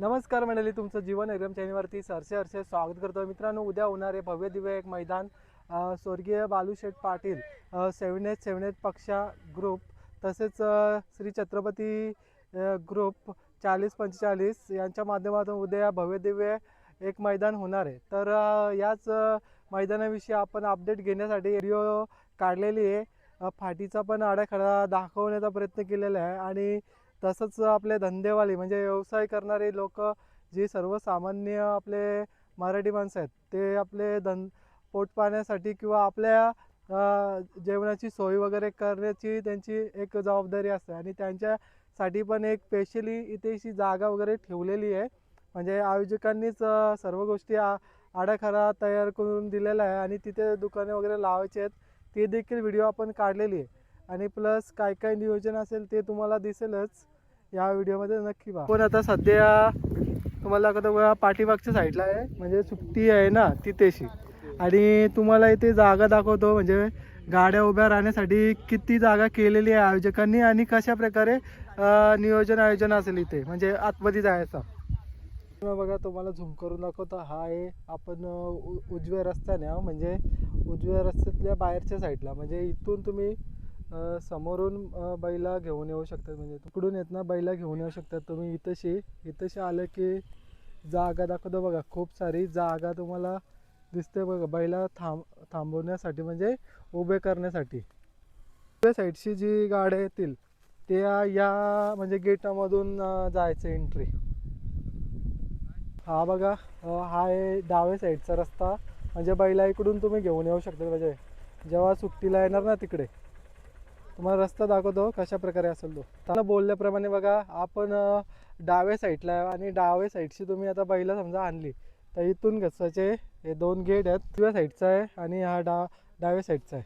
नमस्कार मंडळी, तुमचं जीवन एकदम चॅनलवरती सरसे स्वागत करतो. मित्रांनो, उद्या होणारे भव्य दिव्य एक मैदान स्वर्गीय बालूशेठ पाटील 7H पक्षा ग्रुप तसेच श्री छत्रपती ग्रुप 4045 यांच्या माध्यमातून उद्या भव्य दिव्य एक मैदान होणार आहे. तर याच मैदानाविषयी आपण अपडेट घेण्यासाठी व्हिडिओ काढलेली आहे. फाटीचा पण आराखडा दाखवण्याचा प्रयत्न केलेला आहे आणि तसंच आपले धंदेवाली म्हणजे व्यवसाय करणारे लोक, जे सर्वसामान्य आपले मराठी माणसं आहेत, ते आपले पोट पाण्यासाठी किंवा आपल्या जेवणाची सोय वगैरे करण्याची त्यांची एक जबाबदारी असते आणि त्यांच्यासाठी पण एक स्पेशली इथेशी जागा वगैरे ठेवलेली आहे. म्हणजे आयोजकांनीच सर्व गोष्टी आराखडा तयार करून दिलेला आहे आणि तिथे दुकाने वगैरे लावायचे आहेत, ते देखील व्हिडिओ आपण काढलेली आहे. आणि प्लस काय काय नियोजन असेल ते तुम्हाला दिसेलच या व्हिडिओमध्ये, नक्की पहा. पण आता सध्या तुम्हाला आता पाठीमागच्या साईडला आहे, म्हणजे सुट्टी आहे ना तिथेशी, आणि तुम्हाला इथे जागा दाखवतो. म्हणजे गाड्या उभ्या राहण्यासाठी किती जागा केलेली आहे आयोजकांनी आणि कशा प्रकारे आयोजन असेल इथे, म्हणजे आतमध्ये जायचा. बघा, तुम्हाला झूम करून दाखवतो. हा आहे आपण उजव्या रस्त्याने, म्हणजे उजव्या रस्त्यातल्या बाहेरच्या साईडला, म्हणजे इथून तुम्ही समोरून बैला घेऊन येऊ शकतात. म्हणजे तिकडून येत ना बैला घेऊन येऊ शकतात तुम्ही. इथंशी आलं की जागा दाखवतो. बघा, खूप सारी जागा तुम्हाला दिसते. बघा, बैला थांबवण्यासाठी म्हणजे उभे करण्यासाठी. उभ्या साईडची जी गाड्या येतील त्या या म्हणजे गेटामधून जायचं एंट्री. हा बघा, हा आहे डाव्या साईडचा रस्ता, म्हणजे बैला इकडून तुम्ही घेऊन येऊ शकता. म्हणजे जेव्हा सुट्टीला येणार ना तिकडे तुम्हाला रस्ता दाखवतो कशा प्रकारे असेल तो. त्याला बोलल्याप्रमाणे बघा, आपण डाव्या साईडला आहे आणि डाव्या साईडची तुम्ही आता बैला समजा आणली तर इथून घसायचे. हे दोन गेट आहेत, उजव्या साईडचा आहे आणि हा डाव्या साईडचा आहे.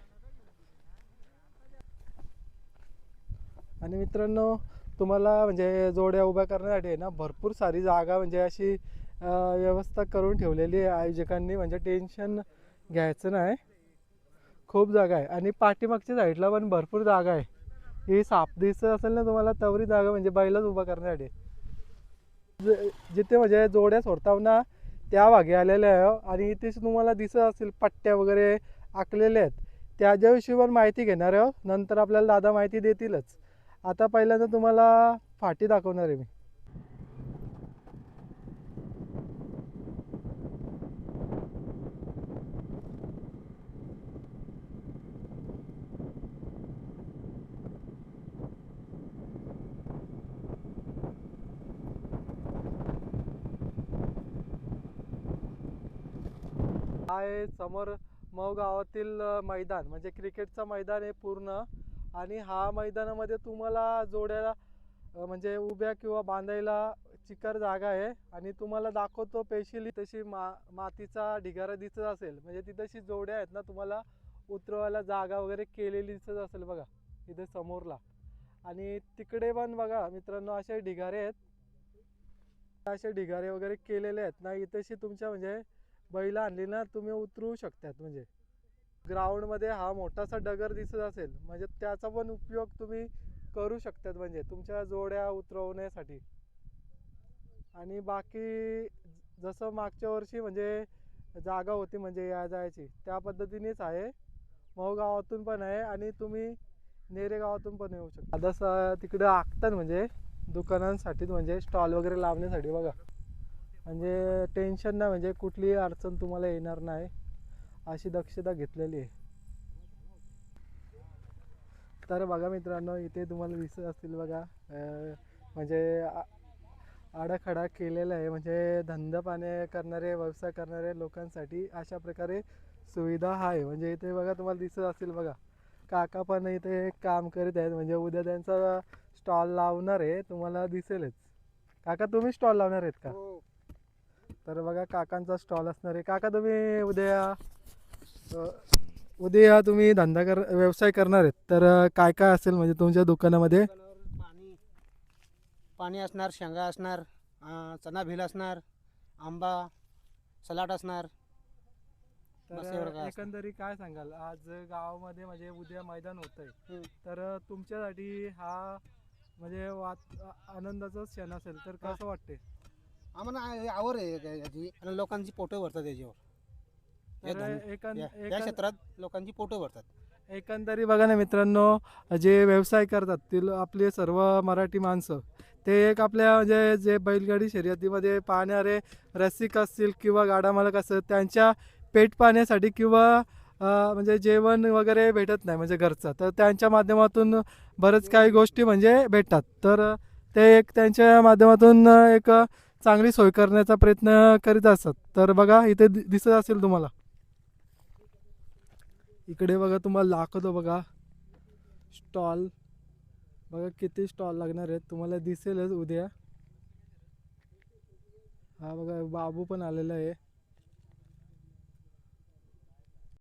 आणि मित्रांनो, तुम्हाला म्हणजे जोड्या उभ्या करण्यासाठी आहे ना भरपूर सारी जागा म्हणजे अशी व्यवस्था करून ठेवलेली आहे आयोजकांनी. म्हणजे टेन्शन घ्यायचं नाही, खूप जागा आहे. आणि पाठीमागच्या साईडला पण भरपूर जागा आहे. ही साप दिसत असेल ना तुम्हाला, तवरी जागा म्हणजे बैलच उभा करण्यासाठी. जिथे म्हणजे जोड्या सोडताव ना त्या भागी आलेल्या आहे. आणि इथे तुम्हाला दिसत असेल पट्ट्या वगैरे आखलेल्या आहेत, त्याच्याविषयी पण माहिती घेणार आहे. नंतर आपल्याला दादा माहिती देतीलच. आता पहिल्यांदा तुम्हाला फाटी दाखवणार आहे मी. हा आहे समोर मऊ गावातील मैदान, म्हणजे क्रिकेटचं मैदान आहे पूर्ण. आणि हा मैदानामध्ये तुम्हाला जोड्याला म्हणजे उभ्या किंवा बांधायला चिकार जागा आहे. आणि तुम्हाला दाखवतो स्पेशली तशी मातीचा ढिगारा दिसत असेल, म्हणजे तिथेशी जोड्या आहेत ना तुम्हाला उतरवायला जागा वगैरे केलेली दिसत असेल बघा इथे समोरला. आणि तिकडे पण बघा मित्रांनो, असे ढिगारे आहेत, असे ढिगारे वगैरे केलेले आहेत ना. इथेशी तुमच्या म्हणजे बैला आणली ना तुम्ही उतरवू शकतात. म्हणजे ग्राउंडमध्ये हा मोठासा डगर दिसत असेल, म्हणजे त्याचा पण उपयोग तुम्ही करू शकतात म्हणजे तुमच्या जोड्या उतरवण्यासाठी. आणि बाकी जसं मागच्या वर्षी म्हणजे जागा होती म्हणजे या जायची त्या पद्धतीनेच आहे. मऊ गावातून पण आहे आणि तुम्ही नेरे गावातून पण येऊ शकता. जसं तिकडे आखतात म्हणजे दुकानांसाठी, म्हणजे स्टॉल वगैरे लावण्यासाठी बघा. म्हणजे टेन्शन नाही, म्हणजे कुठलीही अडचण तुम्हाला येणार नाही, अशी दक्षता घेतलेली आहे. तर बघा मित्रांनो, इथे तुम्हाला दिसत असतील बघा, म्हणजे आडाखडा केलेला आहे. म्हणजे धंदा पाणी करणारे, व्यवसाय करणारे लोकांसाठी अशा प्रकारे सुविधा आहे. म्हणजे इथे बघा तुम्हाला दिसत असतील बघा, काका पण इथे काम करीत आहेत. म्हणजे उद्या त्यांचा स्टॉल लावणार आहे, तुम्हाला दिसेलच. काका, तुम्ही स्टॉल लावणार आहेत का? तर बघा, काकांचा स्टॉल असणार आहे. काका, तुम्ही उद्या तुम्ही व्यवसाय करणार आहेत, तर काय काय असेल म्हणजे तुमच्या दुकानामध्ये? पाणी असणार, शेंगा असणार, चना भेल असणार, आंबा सलाड असणार. तर एकंदरीत काय सांगाल, आज गावामध्ये म्हणजे उद्या मैदान होतंय, तर तुमच्यासाठी हा म्हणजे आनंदाचा क्षण असेल, तर कसं वाटते? आम्हाला आवर आहे याची आणि लोकांची पोटं भरतात याच्यावर या तर या क्षेत्रात लोकांची पोटं भरतात. एकंदरी बघा ना मित्रांनो, जे व्यवसाय करतात ते आपले सर्व मराठी माणसं ते एक आपल्या म्हणजे जे बैलगाडी शर्यतीमध्ये पाहणारे रसिक असतील किंवा गाडा मालक असतील त्यांच्या पेट पाण्यासाठी किंवा म्हणजे जेवण वगैरे भेटत नाही म्हणजे घरचं, तर त्यांच्या माध्यमातून बरंच काही गोष्टी म्हणजे भेटतात. तर ते एक त्यांच्या माध्यमातून एक चांगली सोय करण्याचा प्रयत्न करीत असतात. तर बघा इथे दिसत असेल तुम्हाला, इकडे बघा तुम्हाला दाखवतो बघा स्टॉल, बघा किती स्टॉल लागणार आहेत तुम्हाला दिसेलच उद्या. हा बघा बाबू पण आलेला आहे.